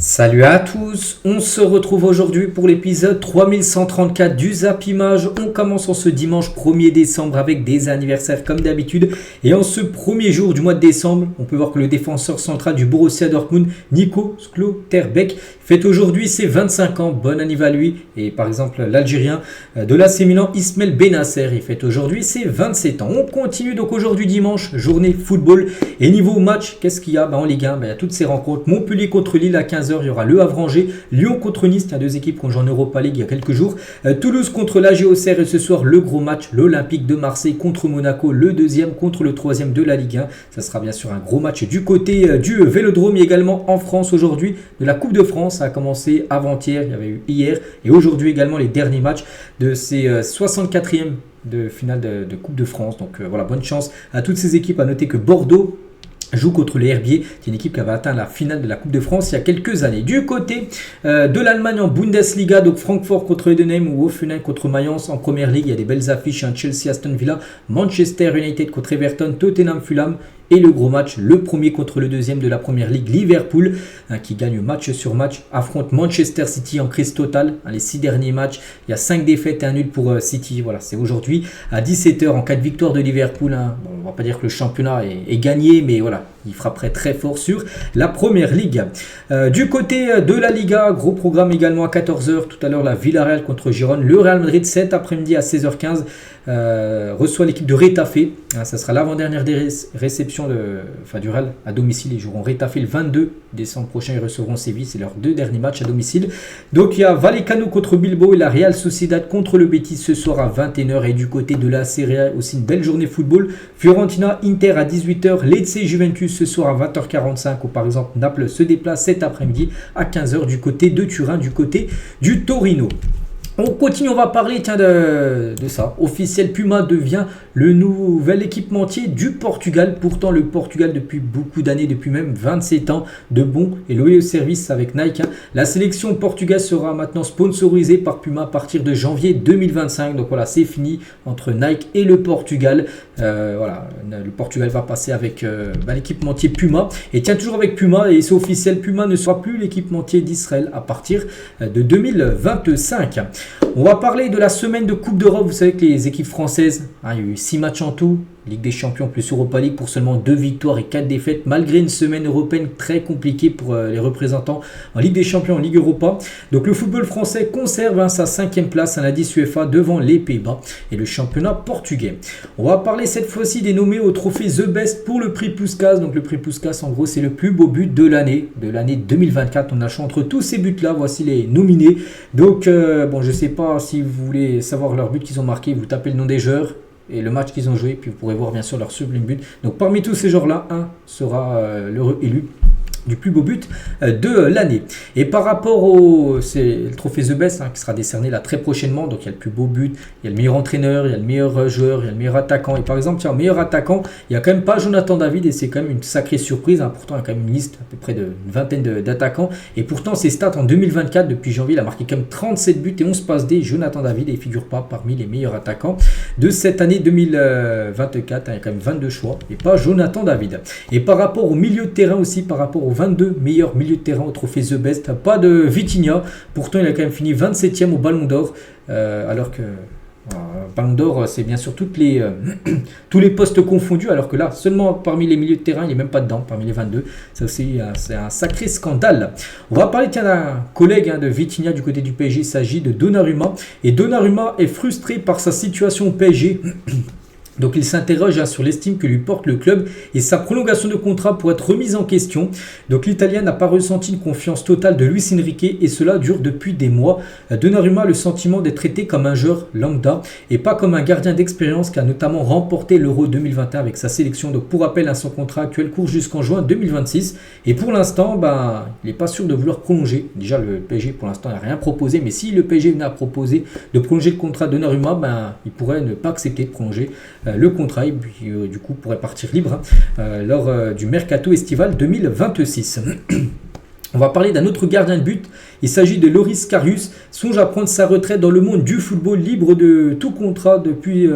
Salut à tous, on se retrouve aujourd'hui pour l'épisode 3134 du Zappimage. On commence en ce dimanche 1er décembre avec des anniversaires comme d'habitude. Et en ce premier jour du mois de décembre, on peut voir que le défenseur central du Borussia Dortmund, Nico Schlotterbeck, fête aujourd'hui ses 25 ans. Bon anniversaire à lui. Et par exemple, l'Algérien de l'AC Milan, Ismaël Benasser, il fête aujourd'hui ses 27 ans. On continue donc aujourd'hui dimanche, journée football. Et niveau match, qu'est-ce qu'il y a en Ligue 1? Il y a toutes ces rencontres. Montpellier contre Lille à 15h. Il y aura Le Havre-Angers, Lyon contre Nice, il y a deux équipes qui ont joué en Europa League il y a quelques jours. Toulouse contre l'AG Auxerre et ce soir le gros match, l'Olympique de Marseille contre Monaco, le deuxième contre le troisième de la Ligue 1. Ça sera bien sûr un gros match du côté du Vélodrome et également en France aujourd'hui de la Coupe de France. Ça a commencé avant-hier, il y avait eu hier et aujourd'hui également les derniers matchs de ces 64e de finale de Coupe de France. Donc voilà, bonne chance à toutes ces équipes. À noter que Bordeaux joue contre les Herbiers, qui est une équipe qui avait atteint la finale de la Coupe de France il y a quelques années. Du côté de l'Allemagne en Bundesliga, donc Francfort contre Heidenheim ou Hoffenheim contre Mayence. En première ligue, il y a des belles affiches, Chelsea, Aston Villa, Manchester United contre Everton, Tottenham, Fulham. Et le gros match, le premier contre le deuxième de la première ligue, Liverpool, qui gagne match sur match, affronte Manchester City en crise totale. Les 6 derniers matchs, il y a 5 défaites et un nul pour City. Voilà, c'est aujourd'hui à 17h en cas de victoire de Liverpool. Bon, on ne va pas dire que le championnat est gagné, mais voilà, il frapperait très fort sur la première ligue. Du côté de la Liga, gros programme également à 14h. Tout à l'heure, la Villarreal contre Girone. Le Real Madrid cet après-midi à 16h15 reçoit l'équipe de Retafe. Ça sera l'avant-dernière des réceptions du Real à domicile. Ils joueront Retafe le 22 décembre prochain. Ils recevront Séville. C'est leurs 2 derniers matchs à domicile. Donc il y a Vallecano contre Bilbao et la Real Sociedad contre le Betis ce soir à 21h. Et du côté de la Serie A aussi une belle journée football. Fiorentina Inter à 18h. Lecce Juventus ce soir à 20h45. Ou par exemple Naples se déplace cet après-midi à 15h du côté de Turin, du côté du Torino. On continue, on va parler de ça. Officiel, Puma devient le nouvel équipementier du Portugal. Pourtant, le Portugal, depuis beaucoup d'années, depuis même 27 ans, de bons et loyaux services avec Nike. La sélection portugaise sera maintenant sponsorisée par Puma à partir de janvier 2025. Donc voilà, c'est fini entre Nike et le Portugal. Voilà, le Portugal va passer avec l'équipementier Puma. Et tiens, toujours avec Puma, et c'est officiel, Puma ne sera plus l'équipementier d'Israël à partir de 2025. On va parler de la semaine de Coupe d'Europe. Vous savez que les équipes françaises, il y a eu 6 matchs en tout. Ligue des Champions plus Europa League pour seulement 2 victoires et 4 défaites. Malgré une semaine européenne très compliquée pour les représentants en Ligue des Champions, en Ligue Europa. Donc le football français conserve sa 5e place à l'indice UEFA devant les Pays-Bas et le championnat portugais. On va parler cette fois-ci des nommés au trophée The Best pour le prix Puskas. Donc le prix Puskas, en gros, c'est le plus beau but de l'année 2024. On a choisi entre tous ces buts-là. Voici les nominés. Donc bon, je ne sais pas si vous voulez savoir leurs buts qu'ils ont marqués. Vous tapez le nom des joueurs et le match qu'ils ont joué, puis vous pourrez voir bien sûr leur sublime but. Donc parmi tous ces joueurs-là, un sera l'heureux élu du plus beau but de l'année. Et par rapport c'est le trophée The Best qui sera décerné là très prochainement. Donc il y a le plus beau but, il y a le meilleur entraîneur, il y a le meilleur joueur, il y a le meilleur attaquant. Et par exemple, tiens, meilleur attaquant, il n'y a quand même pas Jonathan David et c'est quand même une sacrée surprise. Pourtant, il y a quand même une liste à peu près d'une vingtaine d'attaquants. Et pourtant, ses stats en 2024, depuis janvier, il a marqué quand même 37 buts et 11 passes D. Jonathan David, et il ne figure pas parmi les meilleurs attaquants de cette année 2024. Il y a quand même 22 choix et pas Jonathan David. Et par rapport au milieu de terrain aussi, par rapport aux 22 meilleurs milieux de terrain au trophée The Best, pas de Vitinha. Pourtant, il a quand même fini 27e au Ballon d'Or. Alors que Ballon d'Or, c'est bien sûr tous les postes confondus. Alors que là, seulement parmi les milieux de terrain, il n'est même pas dedans, parmi les 22. Ça aussi, c'est un sacré scandale. On va parler d'un collègue de Vitinha du côté du PSG. Il s'agit de Donnarumma. Et Donnarumma est frustré par sa situation au PSG. Donc il s'interroge sur l'estime que lui porte le club et sa prolongation de contrat pourrait être remise en question. Donc l'Italien n'a pas ressenti une confiance totale de Luis Enrique et cela dure depuis des mois. Donnarumma a le sentiment d'être traité comme un joueur lambda et pas comme un gardien d'expérience qui a notamment remporté l'Euro 2021 avec sa sélection. Donc pour rappel, son contrat actuel court jusqu'en juin 2026 et pour l'instant, il n'est pas sûr de vouloir prolonger. Déjà le PSG pour l'instant n'a rien proposé, mais si le PSG venait à proposer de prolonger le contrat de Donnarumma, il pourrait ne pas accepter de prolonger le contrat et puis, du coup pourrait partir libre lors du mercato estival 2026. On va parler d'un autre gardien de but. Il s'agit de Loris Karius. Songe à prendre sa retraite dans le monde du football, libre de tout contrat depuis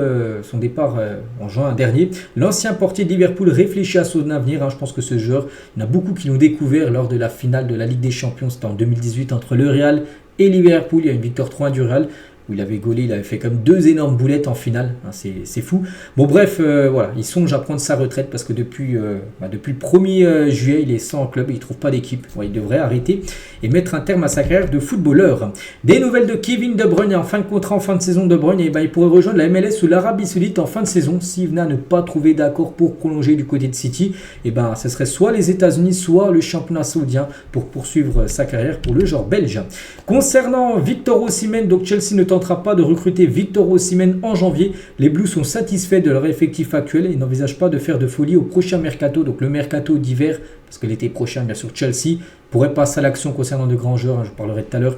son départ en juin dernier. L'ancien portier de Liverpool réfléchit à son avenir. Je pense que ce joueur, il y en a beaucoup qui l'ont découvert lors de la finale de la Ligue des Champions. C'était en 2018 entre le Real et Liverpool. Il y a une victoire 3-1 du Real, où il avait gaulé, il avait fait comme 2 énormes boulettes en finale, c'est fou. Bon bref, voilà, il songe à prendre sa retraite parce que depuis le 1er juillet, il est sans club et il ne trouve pas d'équipe. Il devrait arrêter et mettre un terme à sa carrière de footballeur. Des nouvelles de Kevin De Bruyne en fin de contrat, en fin de saison. De Bruyne, il pourrait rejoindre la MLS ou l'Arabie Saoudite en fin de saison s'il venait à ne pas trouver d'accord pour prolonger du côté de City. Ce serait soit les États-Unis, soit le championnat saoudien pour poursuivre sa carrière pour le joueur belge. Concernant Victor Osimhen, donc Chelsea ne tentera pas de recruter Victor Osimhen en janvier. Les Blues sont satisfaits de leur effectif actuel et n'envisagent pas de faire de folie au prochain mercato, donc le mercato d'hiver, parce que l'été prochain, bien sûr, Chelsea pourrait passer à l'action concernant de grands joueurs, je parlerai tout à l'heure.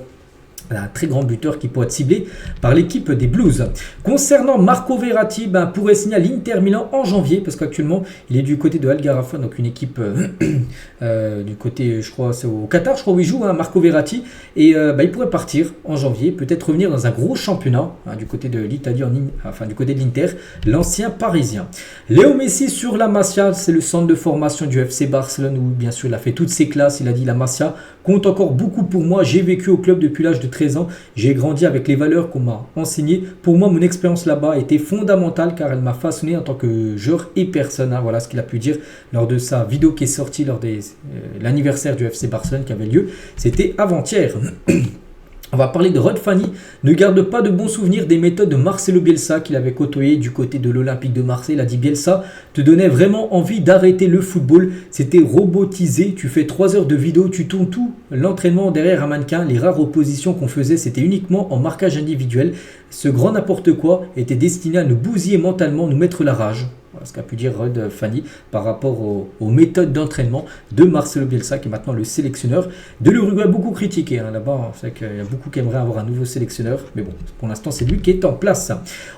Un très grand buteur qui pourrait être ciblé par l'équipe des Blues. Concernant Marco Verratti, pourrait signer à l'Inter Milan en janvier, parce qu'actuellement il est du côté de Al Gharafa, donc une équipe du côté, je crois, c'est au Qatar, je crois où il joue, Marco Verratti, et il pourrait partir en janvier, peut-être revenir dans un gros championnat, du côté de l'Italie, du côté de l'Inter, l'ancien parisien. Léo Messi sur la Masia, c'est le centre de formation du FC Barcelone, où bien sûr il a fait toutes ses classes, il a dit la Masia compte encore beaucoup pour moi, j'ai vécu au club depuis l'âge de 13 ans, j'ai grandi avec les valeurs qu'on m'a enseignées. Pour moi, mon expérience là-bas a été fondamentale car elle m'a façonné en tant que joueur et personne. Voilà ce qu'il a pu dire lors de sa vidéo qui est sortie lors de l'anniversaire du FC Barcelone qui avait lieu. C'était avant-hier. On va parler de Rod Fanny. Ne garde pas de bons souvenirs des méthodes de Marcelo Bielsa qu'il avait côtoyé du côté de l'Olympique de Marseille. Il a dit Bielsa te donnait vraiment envie d'arrêter le football. C'était robotisé. Tu fais 3 heures de vidéo, tu tournes tout l'entraînement derrière un mannequin. Les rares oppositions qu'on faisait, c'était uniquement en marquage individuel. Ce grand n'importe quoi était destiné à nous bousiller mentalement, nous mettre la rage. Voilà ce qu'a pu dire Rod Fanny par rapport aux méthodes d'entraînement de Marcelo Bielsa, qui est maintenant le sélectionneur de l'Uruguay. Beaucoup critiqué là-bas, c'est vrai qu'il y a beaucoup qui aimeraient avoir un nouveau sélectionneur, mais bon, pour l'instant c'est lui qui est en place.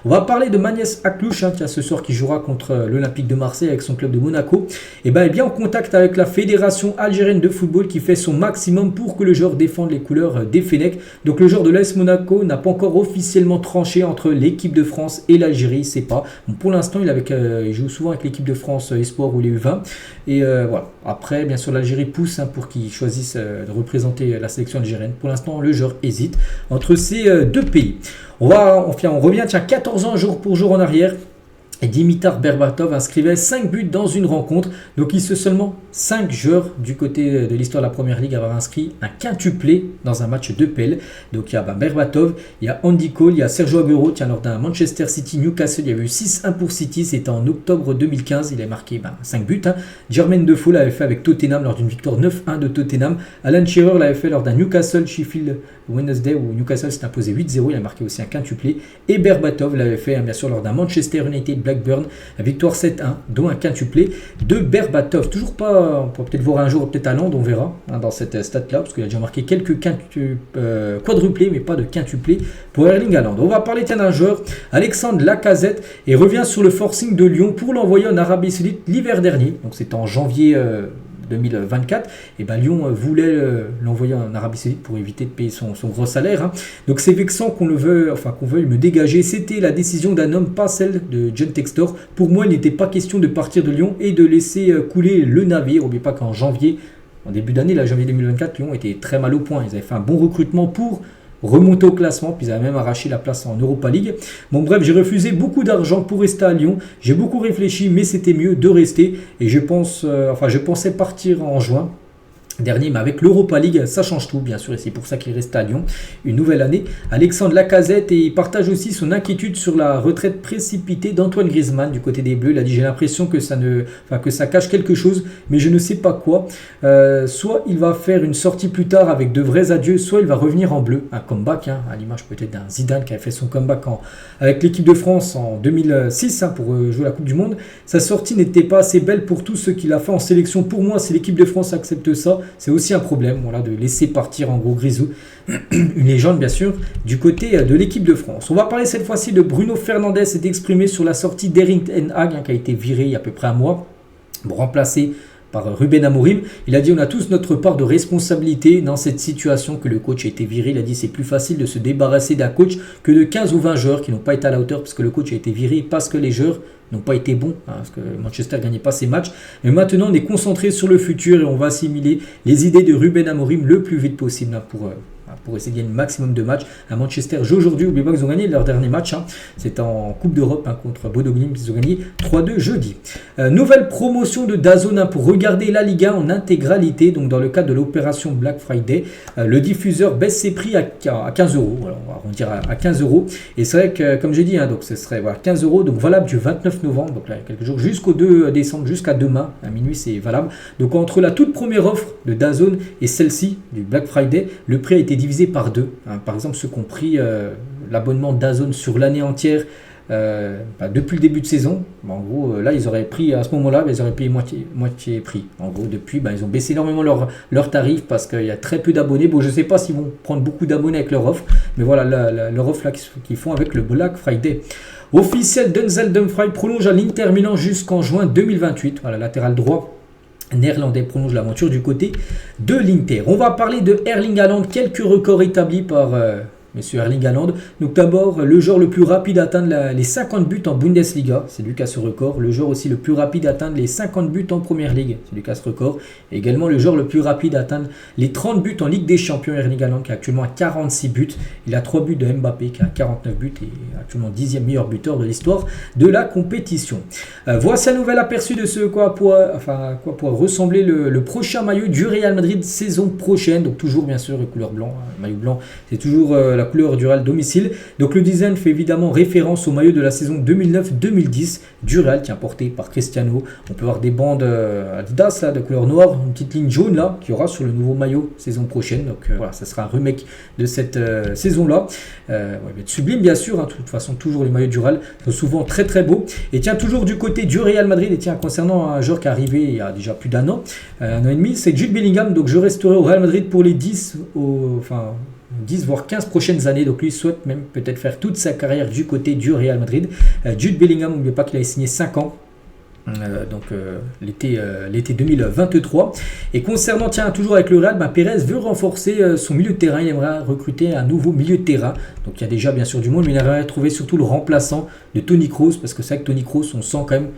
On va parler de Magnès Aklouch, ce soir qui jouera contre l'Olympique de Marseille avec son club de Monaco. Et est bien en contact avec la fédération algérienne de football qui fait son maximum pour que le joueur défende les couleurs des Fennecs. Donc le joueur de l'AS Monaco n'a pas encore officiellement tranché entre l'équipe de France et l'Algérie, c'est pas. Bon, pour l'instant il joue souvent avec l'équipe de France Espoir ou les U20. Et voilà. Après, bien sûr, l'Algérie pousse pour qu'ils choisissent de représenter la sélection algérienne. Pour l'instant, le joueur hésite entre ces deux pays. On revient 14 ans jour pour jour en arrière. Et Dimitar Berbatov inscrivait 5 buts dans une rencontre. Donc il se seulement 5 joueurs du côté de l'histoire de la Première Ligue à avoir inscrit un quintuplé dans un match de PL. Donc il y a Berbatov, il y a Andy Cole, il y a Sergio Aguero. Lors d'un Manchester City Newcastle, il y avait eu 6-1 pour City. C'était en octobre 2015. Il a marqué 5 buts. Jermaine Defoe l'avait fait avec Tottenham lors d'une victoire 9-1 de Tottenham. Alan Shearer l'avait fait lors d'un Newcastle Sheffield Wednesday où Newcastle s'est imposé 8-0. Il a marqué aussi un quintuplé. Et Berbatov l'avait fait bien sûr lors d'un Manchester United Blackburn, la victoire 7-1, dont un quintuplé de Berbatov. Toujours pas, on pourra peut-être voir un jour, peut-être à Londres, on verra dans cette stat-là, parce qu'il a déjà marqué quelques quadruplés, mais pas de quintuplé pour Erling Haaland. On va parler d'un joueur, Alexandre Lacazette, et revient sur le forcing de Lyon pour l'envoyer en Arabie Saoudite l'hiver dernier. Donc c'était en janvier 2024, et Lyon voulait l'envoyer en Arabie Saoudite pour éviter de payer son gros salaire. Donc c'est vexant qu'on veuille me dégager. C'était la décision d'un homme, pas celle de John Textor. Pour moi, il n'était pas question de partir de Lyon et de laisser couler le navire. N'oubliez pas qu'en janvier, en début d'année, janvier 2024, Lyon était très mal au point. Ils avaient fait un bon recrutement pour remonter au classement, puis ils avaient même arraché la place en Europa League. Bon bref, j'ai refusé beaucoup d'argent pour rester à Lyon. J'ai beaucoup réfléchi, mais c'était mieux de rester. Et je pensais partir en juin dernier, mais avec l'Europa League, ça change tout, bien sûr, et c'est pour ça qu'il reste à Lyon une nouvelle année. Alexandre Lacazette, et il partage aussi son inquiétude sur la retraite précipitée d'Antoine Griezmann du côté des Bleus. Il a dit j'ai l'impression que ça cache quelque chose, mais je ne sais pas quoi. Soit il va faire une sortie plus tard avec de vrais adieux, soit il va revenir en bleu, un comeback, à l'image peut-être d'un Zidane qui a fait son comeback avec l'équipe de France en 2006 pour jouer la Coupe du Monde. Sa sortie n'était pas assez belle pour tout ce qu'il a fait en sélection. Pour moi, si l'équipe de France accepte ça, c'est aussi un problème de laisser partir en gros Grisou, une légende bien sûr, du côté de l'équipe de France. On va parler cette fois-ci de Bruno Fernandes, s'est exprimé sur la sortie d'Erik ten Hag qui a été viré il y a à peu près un mois pour remplacer par Ruben Amorim. Il a dit on a tous notre part de responsabilité dans cette situation que le coach a été viré. Il a dit c'est plus facile de se débarrasser d'un coach que de 15 ou 20 joueurs qui n'ont pas été à la hauteur parce que le coach a été viré parce que les joueurs n'ont pas été bons, parce que Manchester ne gagnait pas ses matchs. Mais maintenant on est concentré sur le futur et on va assimiler les idées de Ruben Amorim le plus vite possible pour essayer de gagner le maximum de matchs. À Manchester, aujourd'hui, n'oubliez pas qu'ils ont gagné leur dernier match. C'est en Coupe d'Europe contre Bodo Glimt. Ils ont gagné 3-2 jeudi. Nouvelle promotion de DAZN pour regarder la Liga en intégralité. Donc dans le cadre de l'opération Black Friday, le diffuseur baisse ses prix à 15 euros. Alors, on va arrondir à 15 euros. Et c'est vrai que, comme j'ai dit, donc ce serait 15 euros. Donc valable du 29 novembre, donc là, quelques jours, jusqu'au 2 décembre, jusqu'à demain, à minuit, c'est valable. Donc entre la toute première offre de DAZN et celle-ci, du Black Friday, le prix a été divisé par deux. Par exemple, ceux qui ont pris l'abonnement DAZN sur l'année entière depuis le début de saison, en gros, là, ils auraient pris, à ce moment-là, ils auraient payé moitié prix. En gros, depuis, ils ont baissé énormément leurs tarifs parce qu'il y a très peu d'abonnés. Bon, je ne sais pas s'ils vont prendre beaucoup d'abonnés avec leur offre, mais voilà, leur offre là qu'ils font avec le Black Friday. Officiel, Denzel Dumfries prolonge à l'Inter Milan jusqu'en juin 2028. Voilà, latéral droit néerlandais prolonge l'aventure du côté de l'Inter. On va parler de Erling Haaland, quelques records établis par Monsieur Erling Haaland. Donc d'abord, le joueur le plus rapide à atteindre les 50 buts en Bundesliga, c'est lui qui a ce record. Le joueur aussi le plus rapide à atteindre les 50 buts en Première Ligue, c'est lui qui a ce record. Et également le joueur le plus rapide à atteindre les 30 buts en Ligue des Champions, Erling Haaland, qui est actuellement à 46 buts. Il a 3 buts de Mbappé, qui a 49 buts et actuellement 10e meilleur buteur de l'histoire de la compétition. Voici un nouvel aperçu de ce quoi pourra ressembler le prochain maillot du Real Madrid saison prochaine. Donc toujours bien sûr couleur blanc, maillot blanc, c'est toujours la couleur du Real domicile. Donc le design fait évidemment référence au maillot de la saison 2009-2010 du Real qui est porté par Cristiano. On peut voir des bandes Adidas là, de couleur noire, une petite ligne jaune là qui aura sur le nouveau maillot saison prochaine. Donc voilà, ça sera un remake de cette saison là. Il va être sublime bien sûr, de toute façon toujours les maillots du Real sont souvent très très beaux. Et tiens, toujours du côté du Real Madrid, et tiens, concernant un joueur qui est arrivé il y a déjà plus d'un an et demi, c'est Jude Bellingham. Donc je resterai au Real Madrid pour les 10 voire 15 prochaines années. Donc lui souhaite même peut-être faire toute sa carrière du côté du Real Madrid. Jude Bellingham, n'oubliez pas qu'il a signé 5 ans. L'été 2023. Et concernant, toujours avec le Real, Pérez veut renforcer son milieu de terrain. Il aimerait recruter un nouveau milieu de terrain. Donc il y a déjà bien sûr du monde, mais il aimerait trouver surtout le remplaçant de Toni Kroos, parce que c'est vrai que Toni Kroos, on sent quand même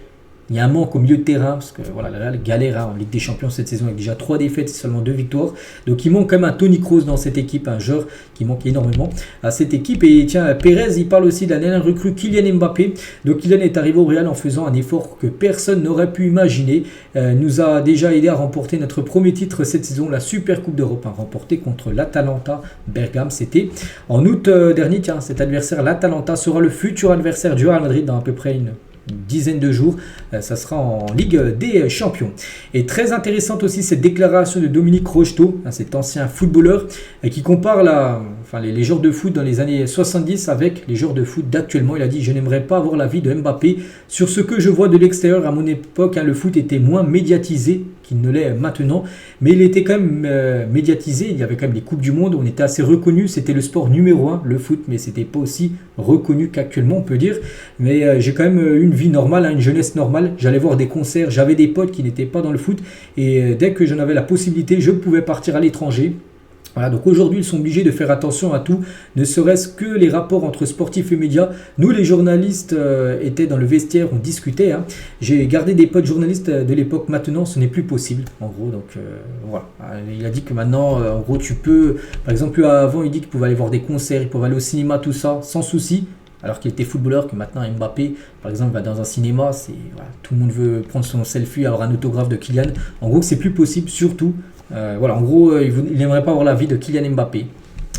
il y a un manque au milieu de terrain, parce que voilà, le Real galère en Ligue des Champions cette saison avec déjà 3 défaites et seulement 2 victoires. Donc il manque quand même un Toni Kroos dans cette équipe, un joueur qui manque énormément à cette équipe. Et tiens, Pérez, il parle aussi de la dernière recrue Kylian Mbappé. Donc Kylian est arrivé au Real en faisant un effort que personne n'aurait pu imaginer. Nous a déjà aidé à remporter notre premier titre cette saison, la Super Coupe d'Europe, remportée contre l'Atalanta Bergame. C'était en août dernier. Tiens, cet adversaire, l'Atalanta, sera le futur adversaire du Real Madrid dans à peu près une dizaine de jours. Ça sera en Ligue des Champions. Et très intéressante aussi cette déclaration de Dominique Rocheteau, cet ancien footballeur, qui compare les joueurs de foot dans les années 70 avec les joueurs de foot d'actuellement. Il a dit: je n'aimerais pas avoir l'avis de Mbappé sur ce que je vois de l'extérieur. À mon époque, le foot était moins médiatisé qu'il ne l'est maintenant, mais il était quand même médiatisé. Il y avait quand même les Coupes du Monde, on était assez reconnu, c'était le sport numéro 1, le foot, mais c'était pas aussi reconnu qu'actuellement, on peut dire. Mais j'ai quand même une vie normale, une jeunesse normale. J'allais voir des concerts, j'avais des potes qui n'étaient pas dans le foot, et dès que j'en avais la possibilité, je pouvais partir à l'étranger. Voilà, donc aujourd'hui, ils sont obligés de faire attention à tout, ne serait-ce que les rapports entre sportifs et médias. Nous, les journalistes, étaient dans le vestiaire, on discutait. J'ai gardé des potes journalistes de l'époque. Maintenant, ce n'est plus possible, en gros. Donc, voilà. Il a dit que maintenant, en gros, tu peux... Par exemple, avant, il dit qu'il pouvait aller voir des concerts, il pouvait aller au cinéma, tout ça, sans souci. Alors qu'il était footballeur, que maintenant Mbappé, par exemple, va dans un cinéma, tout le monde veut prendre son selfie, avoir un autographe de Kylian. En gros, c'est plus possible, surtout. En gros, il n'aimerait pas avoir l'avis de Kylian Mbappé.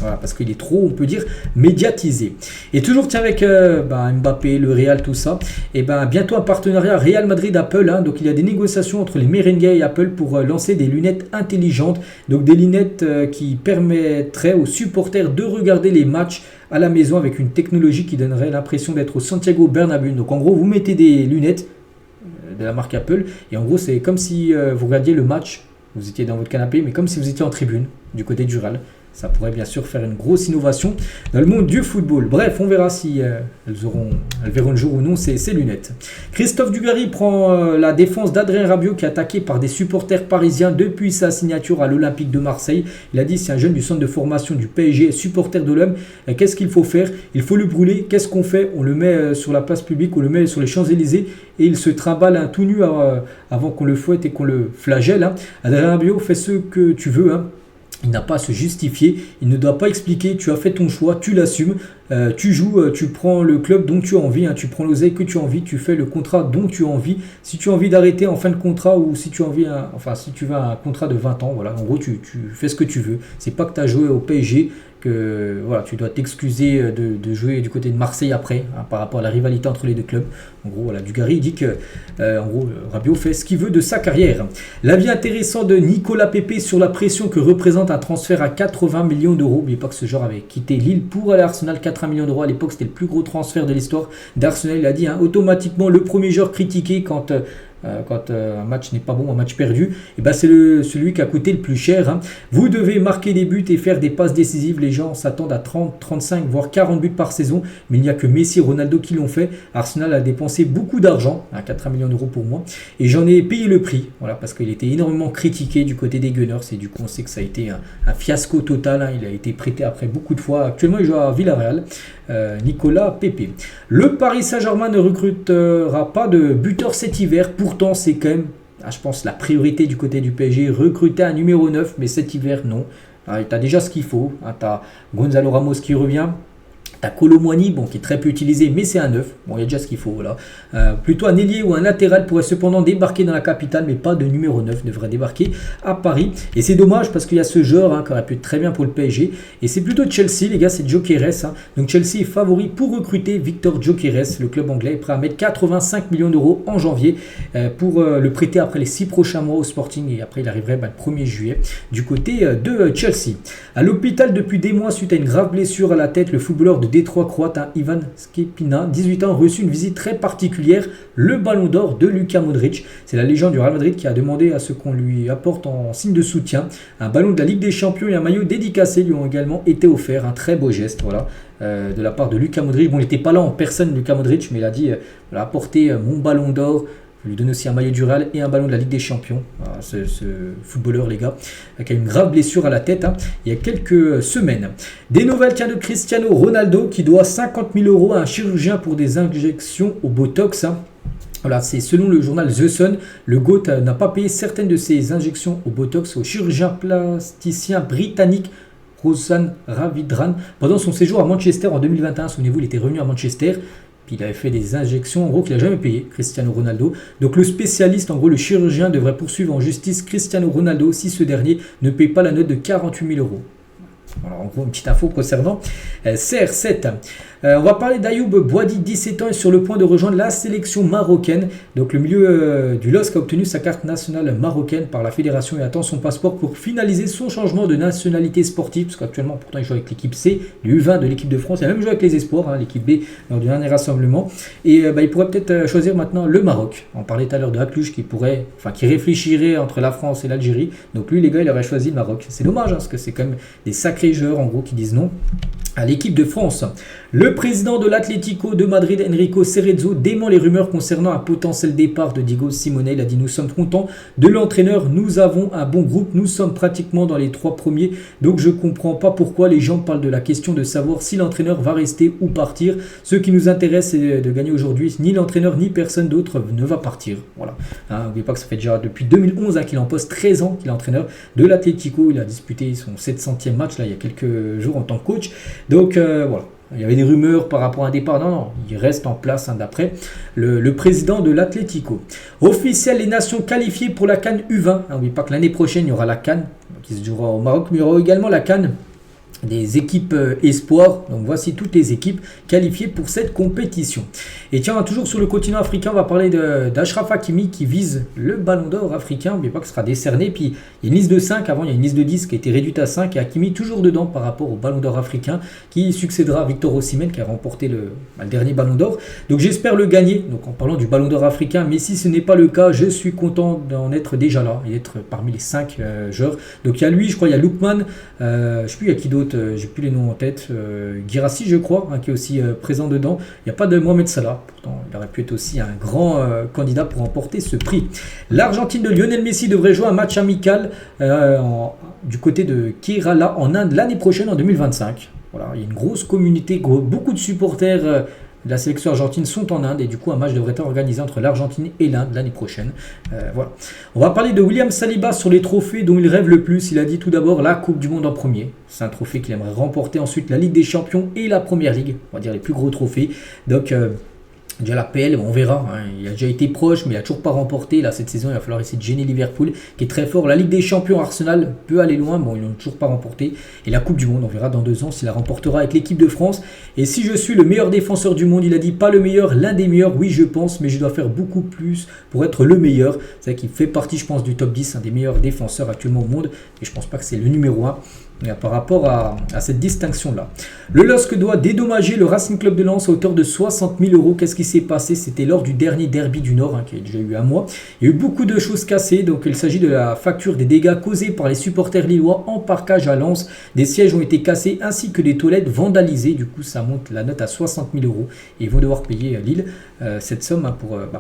Voilà, parce qu'il est trop, on peut dire, médiatisé. Et toujours avec Mbappé, le Real, tout ça. Et bientôt un partenariat Real Madrid-Apple. Donc il y a des négociations entre les merengues et Apple pour lancer des lunettes intelligentes. Donc des lunettes qui permettraient aux supporters de regarder les matchs à la maison avec une technologie qui donnerait l'impression d'être au Santiago Bernabéu. Donc en gros, vous mettez des lunettes de la marque Apple. Et en gros, c'est comme si vous regardiez le match. Vous étiez dans votre canapé, mais comme si vous étiez en tribune du côté du Real. Ça pourrait bien sûr faire une grosse innovation dans le monde du football. Bref, on verra si elles verront le jour ou non ces lunettes. Christophe Dugarry prend la défense d'Adrien Rabiot qui est attaqué par des supporters parisiens depuis sa signature à l'Olympique de Marseille. Il a dit c'est un jeune du centre de formation du PSG, supporter de l'homme. Qu'est-ce qu'il faut faire? Il faut le brûler. Qu'est-ce qu'on fait? On le met sur la place publique, on le met sur les Champs-Élysées et il se trimballe tout nu avant qu'on le fouette et qu'on le flagelle. Adrien Rabiot, fais ce que tu veux. Il n'a pas à se justifier, il ne doit pas expliquer, tu as fait ton choix, tu l'assumes, tu joues, tu prends le club dont tu as envie, tu prends l'oseille que tu as envie, tu fais le contrat dont tu as envie. Si tu as envie d'arrêter en fin de contrat ou si tu as envie, si tu veux un contrat de 20 ans, voilà, en gros tu fais ce que tu veux. C'est pas que tu as joué au PSG que voilà, tu dois t'excuser de jouer du côté de Marseille après, par rapport à la rivalité entre les deux clubs. En gros, voilà, Dugarry dit que Rabiot fait ce qu'il veut de sa carrière. L'avis intéressant de Nicolas Pepe sur la pression que représente un transfert à 80 millions d'euros. N'oubliez pas que ce joueur avait quitté Lille pour aller à Arsenal, 80 millions d'euros à l'époque, c'était le plus gros transfert de l'histoire d'Arsenal. Il a dit automatiquement le premier joueur critiqué quand un match n'est pas bon, un match perdu, et c'est celui qui a coûté le plus cher. Vous devez marquer des buts et faire des passes décisives. Les gens s'attendent à 30, 35, voire 40 buts par saison, mais il n'y a que Messi et Ronaldo qui l'ont fait. Arsenal a dépensé beaucoup d'argent, 80 millions d'euros pour moi, et j'en ai payé le prix, voilà, parce qu'il était énormément critiqué du côté des Gunners, et du coup on sait que ça a été un fiasco total. Il a été prêté après beaucoup de fois. Actuellement il joue à Villarreal. Nicolas Pepe. Le Paris Saint-Germain ne recrutera pas de buteur cet hiver. Pourtant, c'est quand même, je pense, la priorité du côté du PSG. Recruter un numéro 9, mais cet hiver, non. Tu as déjà ce qu'il faut. Tu as Gonzalo Ramos qui revient. T'as Kolo Muani, qui est très peu utilisé, mais c'est un 9. Bon, il y a déjà ce qu'il faut, voilà. Plutôt un ailier ou un latéral pourrait cependant débarquer dans la capitale, mais pas de numéro 9, devrait débarquer à Paris. Et c'est dommage parce qu'il y a ce joueur qui aurait pu être très bien pour le PSG. Et c'est plutôt Chelsea, les gars, c'est Gyökeres. Donc Chelsea est favori pour recruter Victor Gyökeres. Le club anglais est prêt à mettre 85 millions d'euros en janvier pour le prêter après les 6 prochains mois au Sporting. Et après, il arriverait le 1er juillet du côté de Chelsea. À l'hôpital depuis des mois suite à une grave blessure à la tête, le footballeur de Détroit croate, Ivan Skepina, 18 ans, a reçu une visite très particulière, le ballon d'or de Luka Modric. C'est la légende du Real Madrid qui a demandé à ce qu'on lui apporte en signe de soutien. Un ballon de la Ligue des Champions et un maillot dédicacé lui ont également été offerts. Un très beau geste, voilà, de la part de Luka Modric. Bon, il n'était pas là en personne, Luka Modric, mais il a dit voilà, apportez mon ballon d'or. Je lui donne aussi un maillot du Real et un ballon de la Ligue des Champions. Voilà, ce footballeur, les gars, qui a une grave blessure à la tête il y a quelques semaines. Des nouvelles de Cristiano Ronaldo qui doit 50 000 euros à un chirurgien pour des injections au Botox. Voilà, c'est selon le journal The Sun, le GOAT n'a pas payé certaines de ses injections au Botox au chirurgien plasticien britannique Rosan Ravidran pendant son séjour à Manchester en 2021. Souvenez-vous, il était revenu à Manchester. Il avait fait des injections, en gros, qu'il n'a jamais payé, Cristiano Ronaldo. Donc le spécialiste, en gros, le chirurgien, devrait poursuivre en justice Cristiano Ronaldo si ce dernier ne paye pas la note de 48 000 euros. Alors, en gros, une petite info concernant CR7. On va parler d'Ayoub Boadi, 17 ans, est sur le point de rejoindre la sélection marocaine. Donc le milieu du LOSC a obtenu sa carte nationale marocaine par la fédération et attend son passeport pour finaliser son changement de nationalité sportive. Parce qu'actuellement, pourtant, il joue avec l'équipe C, du U20 de l'équipe de France. Il a même joué avec les espoirs, l'équipe B, lors du dernier rassemblement. Et il pourrait peut-être choisir maintenant le Maroc. On parlait tout à l'heure de Haklouch qui réfléchirait entre la France et l'Algérie. Donc lui, les gars, il aurait choisi le Maroc. C'est dommage, parce que c'est quand même des sacrés joueurs, en gros, qui disent non à l'équipe de France. Le président de l'Atlético de Madrid, Enrico Cerezo, dément les rumeurs concernant un potentiel départ de Diego Simeone. Il a dit: nous sommes contents de l'entraîneur, nous avons un bon groupe, nous sommes pratiquement dans les 3 premiers, donc je ne comprends pas pourquoi les gens parlent de la question de savoir si l'entraîneur va rester ou partir. Ce qui nous intéresse, c'est de gagner aujourd'hui. Ni l'entraîneur ni personne d'autre ne va partir. Voilà. N'oubliez pas que ça fait déjà depuis 2011 qu'il en poste 13 ans qu'il est entraîneur de l'Atlético. Il a disputé son 700e match là, il y a quelques jours en tant que coach. Donc voilà. Il y avait des rumeurs par rapport à un départ. Non, il reste en place d'après le président de l'Atlético. Officiel, les nations qualifiées pour la CAN U20. N'oubliez pas que l'année prochaine, il y aura la CAN qui se jouera au Maroc, mais il y aura également la CAN des équipes espoirs. Donc voici toutes les équipes qualifiées pour cette compétition. Et tiens, toujours sur le continent africain, on va parler d'Achraf Hakimi qui vise le ballon d'or africain. N'oubliez pas que ce sera décerné. Puis il y a une liste de 5, avant il y a une liste de 10 qui a été réduite à 5 et Hakimi toujours dedans par rapport au ballon d'or africain qui succédera à Victor Osimhen qui a remporté le dernier ballon d'or. Donc j'espère le gagner. Donc en parlant du ballon d'or africain, mais si ce n'est pas le cas, je suis content d'en être déjà là et d'être parmi les 5 joueurs. Donc il y a lui, je crois, il y a Lookman, je ne sais plus il y a qui d'autre. J'ai plus les noms en tête, Guirassy je crois, qui est aussi présent dedans. Il n'y a pas de Mohamed Salah, pourtant il aurait pu être aussi un grand candidat pour remporter ce prix. L'Argentine de Lionel Messi devrait jouer un match amical du côté de Kerala en Inde l'année prochaine en 2025. Voilà, il y a une grosse communauté, beaucoup de supporters de la sélection argentine sont en Inde et du coup un match devrait être organisé entre l'Argentine et l'Inde l'année prochaine. Voilà. On va parler de William Saliba sur les trophées dont il rêve le plus. Il a dit tout d'abord la Coupe du Monde en premier. C'est un trophée qu'il aimerait remporter. Ensuite la Ligue des Champions et la Première Ligue. On va dire les plus gros trophées. Donc déjà la PL, on verra. Il a déjà été proche, mais il n'a toujours pas remporté. Là, cette saison, il va falloir essayer de gêner Liverpool, qui est très fort. La Ligue des Champions, Arsenal peut aller loin. Bon, ils n'ont toujours pas remporté. Et la Coupe du Monde, on verra dans 2 ans s'il la remportera avec l'équipe de France. Et si je suis le meilleur défenseur du monde, il a dit pas le meilleur, l'un des meilleurs. Oui, je pense, mais je dois faire beaucoup plus pour être le meilleur. C'est vrai qu'il fait partie, je pense, du top 10, un des meilleurs défenseurs actuellement au monde. Et je pense pas que c'est le numéro 1. Par rapport à cette distinction-là. Le LOSC doit dédommager le Racing Club de Lens à hauteur de 60 000 €. Qu'est-ce qui s'est passé? C'était lors du dernier derby du Nord, qui a déjà eu un mois. Il y a eu beaucoup de choses cassées. Donc il s'agit de la facture des dégâts causés par les supporters lillois en parkage à Lens. Des sièges ont été cassés ainsi que des toilettes vandalisées. Du coup, ça monte la note à 60 000 €. Et ils vont devoir payer à Lille cette somme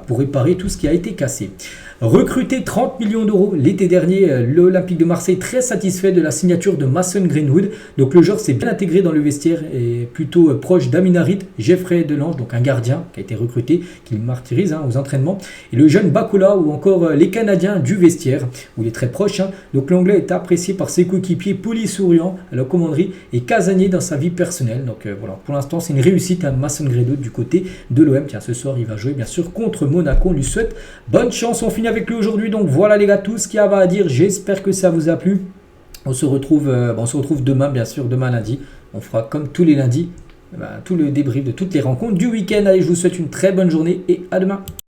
pour réparer tout ce qui a été cassé. Recruté 30 millions d'euros l'été dernier, l'Olympique de Marseille très satisfait de la signature de Mason Greenwood. Donc le joueur s'est bien intégré dans le vestiaire et plutôt proche d'Amin Harit, Geoffrey Delange, donc un gardien qui a été recruté, qui le martyrise aux entraînements. Et le jeune Bakola ou encore les Canadiens du vestiaire, où il est très proche. Donc l'anglais est apprécié par ses coéquipiers Poli Souriant à la commanderie et Casanier dans sa vie personnelle. Donc voilà, pour l'instant c'est une réussite à Mason Greenwood du côté de l'OM. Tiens, ce soir il va jouer bien sûr contre Monaco. On lui souhaite bonne chance. On finit avec lui aujourd'hui. Donc voilà les gars, tout ce qu'il y a à dire. J'espère que ça vous a plu. On se retrouve demain, bien sûr, demain lundi. On fera comme tous les lundis, tout le débrief de toutes les rencontres du week-end. Allez, je vous souhaite une très bonne journée et à demain.